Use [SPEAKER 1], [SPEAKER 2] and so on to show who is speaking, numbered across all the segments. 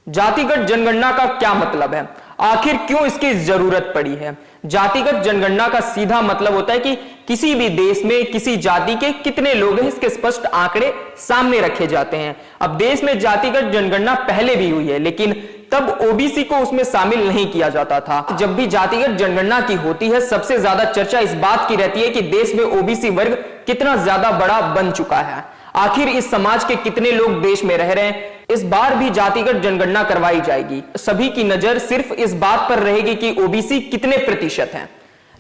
[SPEAKER 1] जातिगत जनगणना का क्या मतलब है? आखिर क्यों इसकी जरूरत पड़ी है? जातिगत जनगणना का सीधा मतलब होता है कि किसी भी देश में किसी जाति के कितने लोग हैं, इसके स्पष्ट आंकड़े सामने रखे जाते हैं। अब देश में जातिगत जनगणना पहले भी हुई है, लेकिन तब ओबीसी को उसमें शामिल नहीं किया जाता था। जब भी जातिगत जनगणना की होती है, सबसे ज्यादा चर्चा इस बात की रहती है कि देश में ओबीसी वर्ग कितना ज्यादा बड़ा बन चुका है। आखिर इस समाज के कितने लोग देश में रह रहे हैं? इस बार भी जातिगत जनगणना करवाई जाएगी। सभी की नजर सिर्फ इस बात पर रहेगी कि ओबीसी कितने प्रतिशत हैं।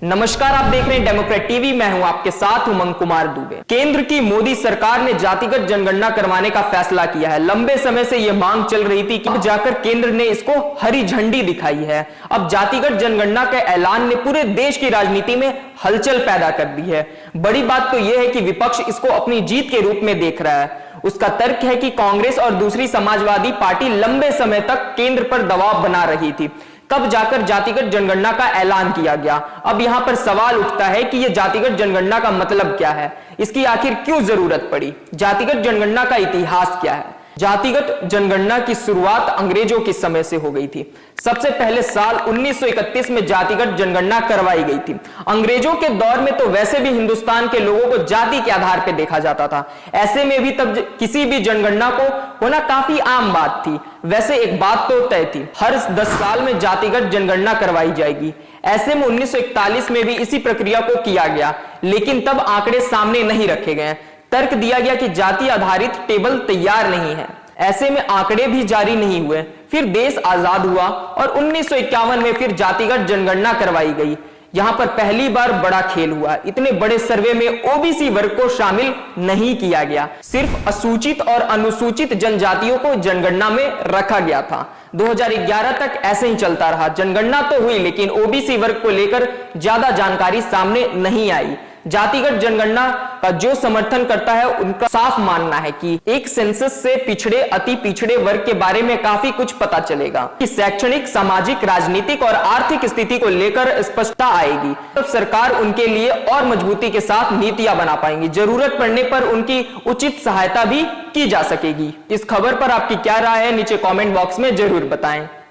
[SPEAKER 1] नमस्कार, आप देख रहे हैं डेमोक्रेट टीवी। मैं हूं आपके साथ उमंग कुमार दुबे। केंद्र की मोदी सरकार ने जातिगत जनगणना करवाने का फैसला किया है। लंबे समय से यह मांग चल रही थी कि जाकर केंद्र ने इसको हरी झंडी दिखाई है। अब जातिगत जनगणना के ऐलान ने पूरे देश की राजनीति में हलचल पैदा कर दी है। बड़ी बात तो यह है कि विपक्ष इसको अपनी जीत के रूप में देख रहा है। उसका तर्क है कि कांग्रेस और दूसरी समाजवादी पार्टी लंबे समय तक केंद्र पर दबाव बना रही थी, तब जाकर जातिगत जनगणना का ऐलान किया गया। अब यहां पर सवाल उठता है कि यह जातिगत जनगणना का मतलब क्या है, इसकी आखिर क्यों जरूरत पड़ी, जातिगत जनगणना का इतिहास क्या है। जातिगत जनगणना की शुरुआत अंग्रेजों के समय से हो गई थी। सबसे पहले साल 1931 में जातिगत जनगणना करवाई गई थी। अंग्रेजों के दौर में तो वैसे भी हिंदुस्तान के लोगों को जाति के आधार पर देखा जाता था। ऐसे में भी तब किसी भी जनगणना को होना काफी आम बात थी। वैसे एक बात तो तय थी, हर 10 साल में जातिगत जनगणना करवाई जाएगी। ऐसे में 1941 में भी इसी प्रक्रिया को किया गया, लेकिन तब आंकड़े सामने नहीं रखे गए। तर्क दिया गया कि जाति आधारित टेबल तैयार नहीं है, ऐसे में आंकड़े भी जारी नहीं हुए। फिर देश आजाद हुआ और 1951 में फिर जातिगत जनगणना करवाई गई। यहां पर पहली बार बड़ा खेल हुआ। इतने बड़े सर्वे में ओबीसी वर्ग को शामिल नहीं किया गया, सिर्फ असूचित और अनुसूचित जनजातियों को जनगणना में रखा गया था। 2011 तक ऐसे ही चलता रहा। जनगणना तो हुई, लेकिन ओबीसी वर्ग को लेकर ज्यादा जानकारी सामने नहीं आई। जातिगत जनगणना का जो समर्थन करता है, उनका साफ मानना है कि एक सेंसस से पिछड़े अति पिछड़े वर्ग के बारे में काफी कुछ पता चलेगा कि शैक्षणिक, सामाजिक, राजनीतिक और आर्थिक स्थिति को लेकर स्पष्टता आएगी। तब सरकार उनके लिए और मजबूती के साथ नीतियां बना पाएंगी। जरूरत पड़ने पर उनकी उचित सहायता भी की जा सकेगी। इस खबर पर आपकी क्या राय है, नीचे कमेंट बॉक्स में जरूर बताएं।